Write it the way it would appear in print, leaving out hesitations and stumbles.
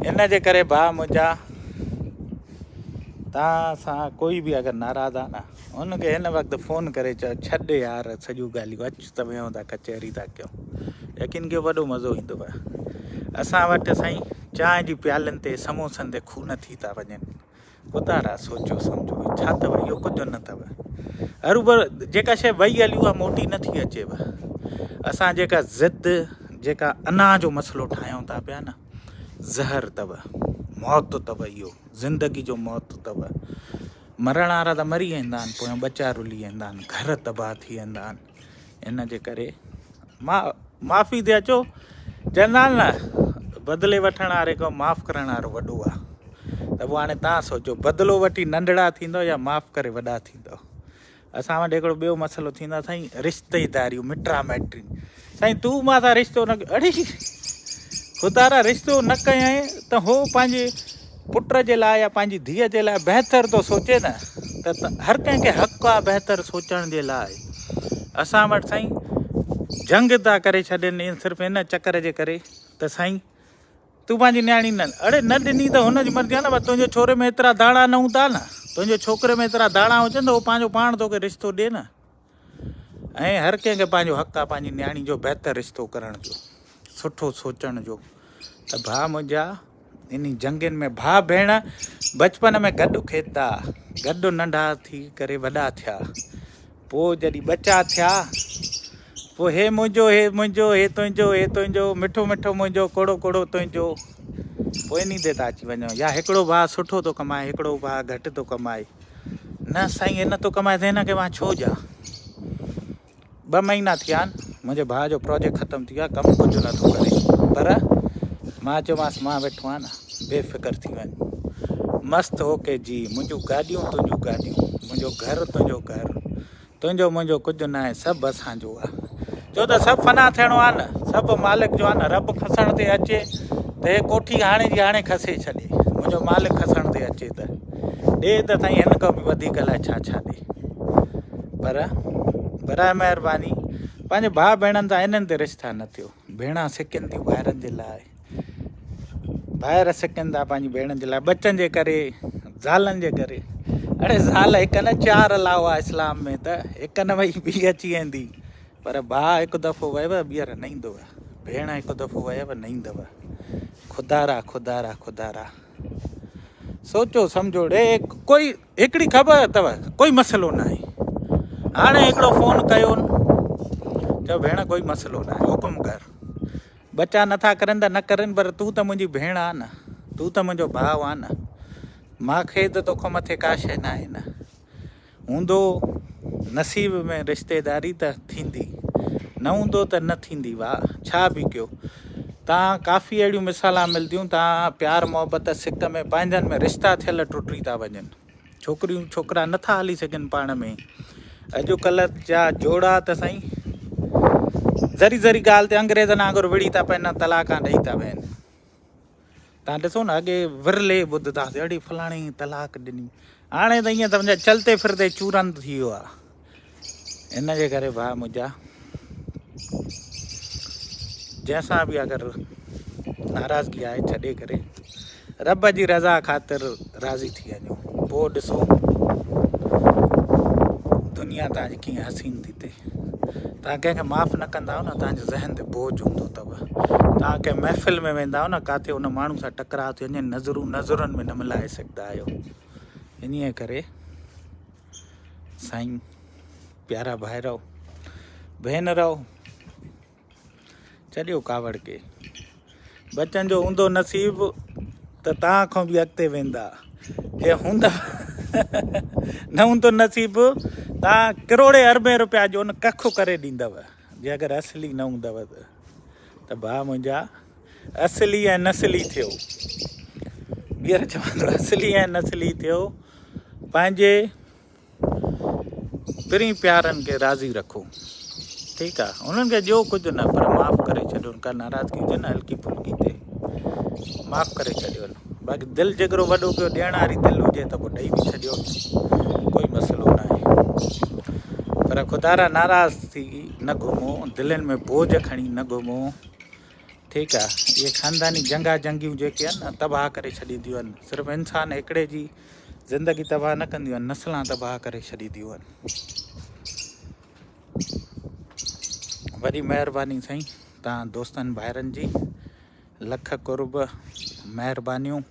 इन जे करे भाउ मुंहिंजा तव्हां सां कोई बि अगरि नाराज़ आहे न हुनखे हिन वक़्तु फ़ोन करे चयो छॾ यार सॼियूं ॻाल्हियूं अचु त वियूं था कचहरी था कयूं। यकीन कयो वॾो मज़ो ईंदव। असां वटि साईं चांहि जी प्यालनि ते समोसनि ते खून थी था वञनि। ॿुधारा सोचो सम्झो छा अथव इहो कुझु न अथव। हरूभर जेका शइ वही हली उहा मोटी नथी अचेव। असां जेका ज़िद जेका अना जो मसइलो ठाहियूं था पिया न ज़हर अथव, मौत अथव। इहो ज़िंदगी जो मौत अथव। मरण वारा त मरी वेंदा आहिनि, पोइ बचा रुली वेंदा आहिनि, घर तबाह थी वेंदा आहिनि। इन जे करे माफ़ी ते अचो। चवंदा आहिनि न बदिले वठण वारे खां माफ़ु करण वारो वॾो आहे। त पोइ हाणे तव्हां सोचो बदिलो वठी नंढड़ा थींदो या माफ़ु करे वॾा थींदो। असां वटि हिकिड़ो ॿियो मसइलो थींदो आहे साईं रिश्तेदारियूं मिट्रा माइट्री। साईं तूं मां सां रिश्तो न अड़े ख़ुदा रिश्तो न कयई त हो पंहिंजे पुट जे लाइ या पंहिंजी धीअ जे लाइ बहितर थो सोचे न त हर कंहिंखे हक़ु आहे बहितर सोचण जे लाइ। असां वटि साईं जंग था करे छॾनि सिर्फ़ु हिन चकर जे करे त साईं तूं पंहिंजी न्याणी न अड़े न ॾिनी त हुनजी मर्ज़ी आहे न। तुंहिंजे छोरे में एतिरा दाणा न हूंदा न, तुंहिंजे छोकिरे में एतिरा दाणा हुजनि त उहो पंहिंजो पाण तोखे रिश्तो ॾिए न। ऐं हर कंहिंखे पंहिंजो हक़ु आहे पंहिंजी न्याणी जो बहितर रिश्तो करण जो, सुठो सोचण जो। त भाउ मुंहिंजा इन जंगनि में भाउ भेण बचपन में गॾु खेॾंदा, गॾु नंढा थी करे वॾा थिया। पोइ जॾहिं ॿचा थिया पोइ हे मुंहिंजो हे मुंहिंजो हे तुंहिंजो हे तुंहिंजो मिठो मिठो मुंहिंजो कोड़ो कोड़ो तुंहिंजो। पोइ इन ते था अची वञो या हिकिड़ो भाउ सुठो थो कमाए हिकिड़ो भाउ घटि थो कमाए। न साईं हिन थो कमाए त हिन खे मां छो ॾियां। 2 महीना थिया आहिनि मुंहिंजे भाउ जो प्रोजेक्ट ख़तमु थी वियो आहे, कमु कुझु नथो करे। पर मां चयोमांसि मां वेठो आहियां न बेफ़िक्र थी वञ मस्तु ओके जी। मुंहिंजूं गाॾियूं तुंहिंजूं गाॾियूं, मुंहिंजो घरु तुंहिंजो घरु, तुंहिंजो मुंहिंजो कुझु न आहे, सभु असांजो आहे। छो त सभु फना थियणो आहे न, सभु मालिक जो आहे न। रब खसण ते अचे त हे कोठी हाणे जी हाणे खसे छॾे। मुंहिंजो मालिक खसण ते अचे त ॾे त साईं हिन खां बि वधीक लाइ छा छा ॾे। पर बराए महिरबानी पंहिंजे भाउ भेणनि सां इन्हनि ते रिश्ता न थियो। भेणा सिकनि थियूं ॿाहिरनि जे लाइ, ॿाहिरि सिकनि था पंहिंजी भेणनि जे लाइ, ॿचनि जे करे, ज़ालनि जे करे। अड़े ज़ाल हिकु न 4 अलाउ आहे इस्लाम में, त हिकु न वई ॿी अची वेंदी। पर भाउ हिकु दफ़ो वयव ॿीहर न ईंदव, भेण हिकु दफ़ो वयव न ईंदव। ख़ुदारा ख़ुदारा ख़ुदारा सोचो सम्झो ॾे। कोई हिकिड़ी ख़बर अथव कोई मसइलो न आहे। हाणे हिकिड़ो फ़ोन कयो चओ भेण कोई मसइलो न आहे, हुकुम कर। बचा नथा करनि त न करनि, पर तूं त मुंहिंजी भेण आहे न, तूं त मुंहिंजो भाउ आहे न। मूंखे त तोखां मथे का शइ न आहे न। हूंदो नसीब में रिश्तेदारी त थींदी, न हूंदो त न थींदी। वाह छा बि कयो तव्हां। काफ़ी अहिड़ियूं मिसालां मिलंदियूं। तव्हां प्यार मोहबत सिक में पंहिंजनि में रिश्ता थियल टुटी था वञनि। छोकिरियूं छोकिरा नथा हली सघनि पाण में। अॼुकल्ह जा जोड़ा त साईं ज़री ज़री ॻाल्हि ते अंग्रेज़नि वांगुरु विड़ी था पवनि, तलाक़ां ॾेई था वञनि। तव्हां ॾिसो न अॻे विरले ॿुधंदासीं अड़ी फलाणी तलाक ॾिनी। हाणे त ईअं सम्झो चलते फिरते चूरन थी वियो आहे। इन जे करे भाउ मुंहिंजा जंहिंसां बि अगरि नाराज़गी आहे छॾे करे रब जी रज़ा ख़ातिर राज़ी थी वञो। पोइ ॾिसो दुनिया तव्हांजी कीअं हसीन थी थिए। तव्हां कंहिंखे माफ़ु न कंदा न तव्हांजे ज़हन ते बोझ हूंदो अथव। तव्हां कंहिं महफ़िल में वेंदा न किथे उन माण्हू सां टकराव थी वञे, नज़रूं नज़रुनि में न मिलाए सघंदा आहियो। इन करे साईं प्यारा भाई रहो, भेन रहो, छॾियो कावड़ के। बचनि जो हूंदो नसीब त तव्हां खां बि अॻिते वेंदा। जे हूंदा न हूंदो नसीब तव्हां करोड़े अरबे रुपया जो न कखु करे ॾींदव। जे अगरि असली न हूंदव त भाउ मुंहिंजा असली ऐं नस्ली थियो। ॿीहर चवंदो असली ऐं नस्ली थियो। पंहिंजे प्री प्यारनि खे राज़ी रखो, ठीकु आहे। उन्हनि खे ॾियो कुझु न, पर माफ़ु करे छॾियो। उनका नाराज़गी हुजे न हल्की फुल्की ते माफ़ु करे छॾियो। बाक़ी दिलि जिगरो वॾो कयो, ॾियण वारी दिलि हुजे त पोइ ॾेई बि छॾियो, कोई मसइलो न आहे। पर ख़ुदारा नाराज़ थी न घुमो, दिलनि में बोझ खणी न घुमो, ठीकु आहे। इहे ख़ानदानी जंगा जंगियूं जेके आहिनि न तबाह करे छॾींदियूं आहिनि। सिर्फ़ु इंसान हिकिड़े जी ज़िंदगी तबाह न कंदियूं आहिनि, नस्लां तबाह करे छॾींदियूं आहिनि। वरी महिरबानी साईं तव्हां दोस्तनि भाइरनि जी, लख कुर्ब महिरबानियूं।